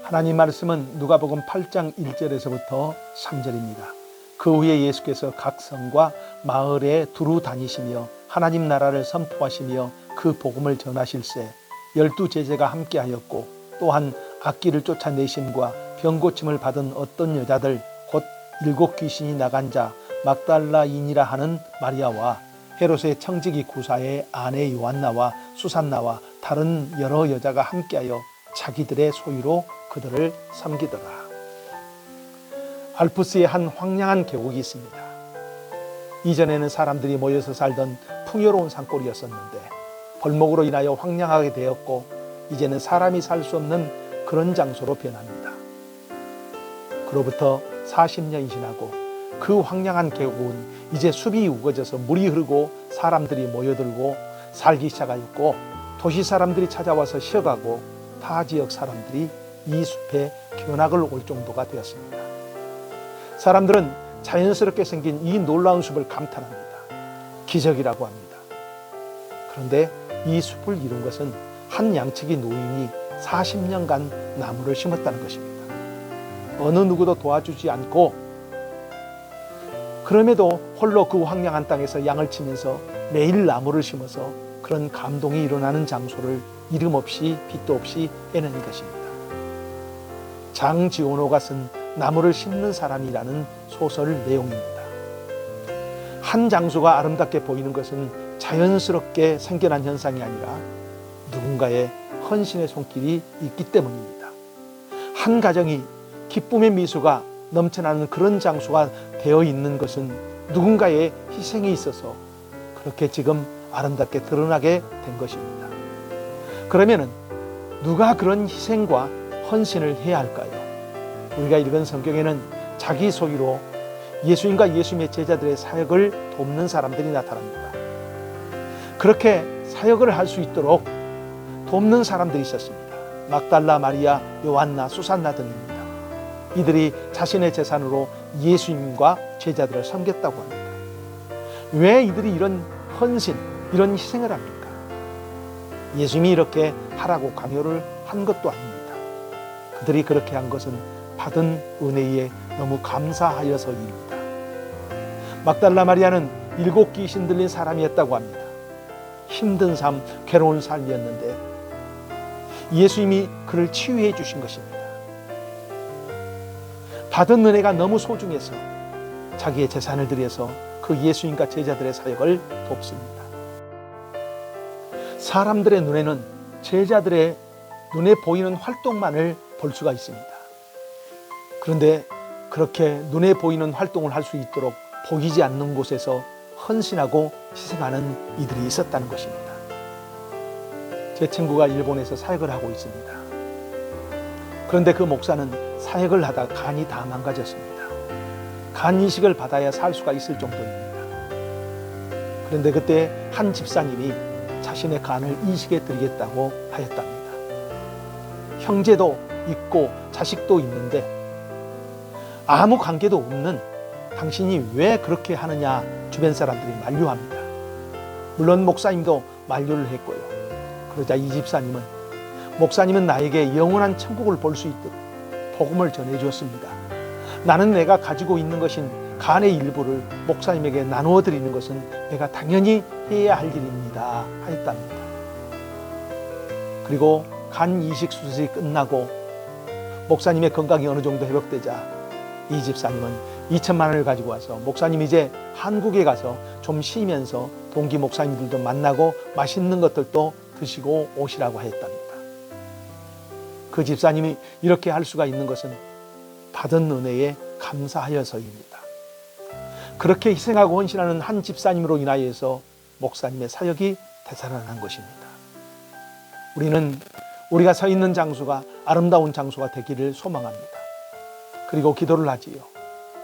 하나님 말씀은 누가복음 8장 1절에서부터 3절입니다. 그 후에 예수께서 각 성과 마을에 두루 다니시며 하나님 나라를 선포하시며 그 복음을 전하실세 12 제자가 함께하였고 또한 악귀를 쫓아내심과 병 고침을 받은 어떤 여자들 곧 7 귀신이 나간 자 막달라인이라 하는 마리아와 헤롯의 청지기 구사의 아내 요한나와 수산나와 다른 여러 여자가 함께하여 자기들의 소유로 그들을 섬기더라. 알프스에 한 황량한 계곡이 있습니다. 이전에는 사람들이 모여서 살던 풍요로운 산골이었었는데 벌목으로 인하여 황량하게 되었고 이제는 사람이 살 수 없는 그런 장소로 변합니다. 그로부터 40년이 지나고 그 황량한 계곡은 이제 숲이 우거져서 물이 흐르고 사람들이 모여들고 살기 시작하였고 도시 사람들이 찾아와서 쉬어가고 타 지역 사람들이 이 숲에 견학을 올 정도가 되었습니다. 사람들은 자연스럽게 생긴 이 놀라운 숲을 감탄합니다. 기적이라고 합니다. 그런데 이 숲을 이룬 것은 한 양치기 노인이 40년간 나무를 심었다는 것입니다. 어느 누구도 도와주지 않고 그럼에도 홀로 그 황량한 땅에서 양을 치면서 매일 나무를 심어서 그런 감동이 일어나는 장소를 이름 없이 빛도 없이 해낸 것입니다. 장지원호가 쓴 나무를 심는 사람이라는 소설 내용입니다. 한 장소가 아름답게 보이는 것은 자연스럽게 생겨난 현상이 아니라 누군가의 헌신의 손길이 있기 때문입니다. 한 가정이 기쁨의 미소가 넘쳐나는 그런 장소가 되어 있는 것은 누군가의 희생이 있어서 그렇게 지금 아름답게 드러나게 된 것입니다. 그러면은 누가 그런 희생과 헌신을 해야 할까요? 우리가 읽은 성경에는 자기 소유로 예수님과 예수님의 제자들의 사역을 돕는 사람들이 나타납니다. 그렇게 사역을 할 수 있도록 돕는 사람들이 있었습니다. 막달라 마리아, 요한나, 수산나 등입니다. 이들이 자신의 재산으로 예수님과 제자들을 섬겼다고 합니다. 왜 이들이 이런 헌신, 이런 희생을 합니까? 예수님이 이렇게 하라고 강요를 한 것도 아닙니다. 그들이 그렇게 한 것은 받은 은혜에 너무 감사하여서입니다. 막달라 마리아는 7 귀신 들린 사람이었다고 합니다. 힘든 삶, 괴로운 삶이었는데 예수님이 그를 치유해 주신 것입니다. 받은 은혜가 너무 소중해서 자기의 재산을 들여서 그 예수님과 제자들의 사역을 돕습니다. 사람들의 눈에는 제자들의 눈에 보이는 활동만을 볼 수가 있습니다. 그런데 그렇게 눈에 보이는 활동을 할 수 있도록 보이지 않는 곳에서 헌신하고 희생하는 이들이 있었다는 것입니다. 제 친구가 일본에서 사역을 하고 있습니다. 그런데 그 목사는 사역을 하다 간이 다 망가졌습니다. 간 이식을 받아야 살 수가 있을 정도입니다. 그런데 그때 한 집사님이 자신의 간을 이식해 드리겠다고 하였답니다. 형제도 있고 자식도 있는데 아무 관계도 없는 당신이 왜 그렇게 하느냐 주변 사람들이 만류합니다. 물론 목사님도 만류를 했고요. 그러자 이 집사님은 목사님은 나에게 영원한 천국을 볼 수 있도록 복음을 전해주었습니다. 나는 내가 가지고 있는 것인 간의 일부를 목사님에게 나누어 드리는 것은 내가 당연히 해야 할 일입니다 하였답니다. 그리고 간 이식 수술이 끝나고 목사님의 건강이 어느 정도 회복되자 이 집사님은 2천만 원을 가지고 와서 목사님 이제 한국에 가서 좀 쉬면서 동기 목사님들도 만나고 맛있는 것들도 드시고 오시라고 했답니다. 그 집사님이 이렇게 할 수가 있는 것은 받은 은혜에 감사하여서입니다. 그렇게 희생하고 헌신하는 한 집사님으로 인하여서 목사님의 사역이 되살아난 것입니다. 우리는 우리가 서 있는 장소가 아름다운 장소가 되기를 소망합니다. 그리고 기도를 하지요.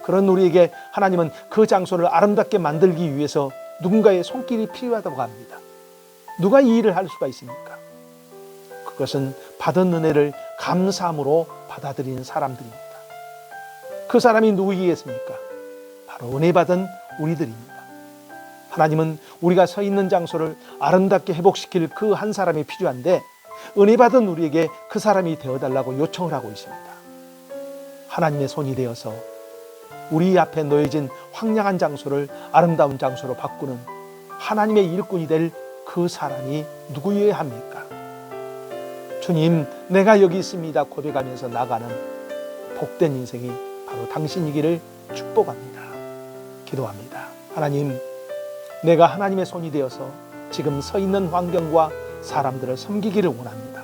그런 우리에게 하나님은 그 장소를 아름답게 만들기 위해서 누군가의 손길이 필요하다고 합니다. 누가 이 일을 할 수가 있습니까? 그것은 받은 은혜를 감사함으로 받아들이는 사람들입니다. 그 사람이 누구이겠습니까? 바로 은혜 받은 우리들입니다. 하나님은 우리가 서 있는 장소를 아름답게 회복시킬 그 한 사람이 필요한데 은혜 받은 우리에게 그 사람이 되어달라고 요청을 하고 있습니다. 하나님의 손이 되어서 우리 앞에 놓여진 황량한 장소를 아름다운 장소로 바꾸는 하나님의 일꾼이 될 그 사람이 누구여야 합니까? 주님, 내가 여기 있습니다 고백하면서 나가는 복된 인생이 바로 당신이기를 축복합니다. 기도합니다. 하나님, 내가 하나님의 손이 되어서 지금 서 있는 환경과 사람들을 섬기기를 원합니다.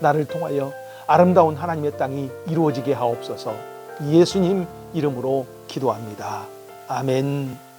나를 통하여 아름다운 하나님의 땅이 이루어지게 하옵소서. 예수님 이름으로 기도합니다. 아멘.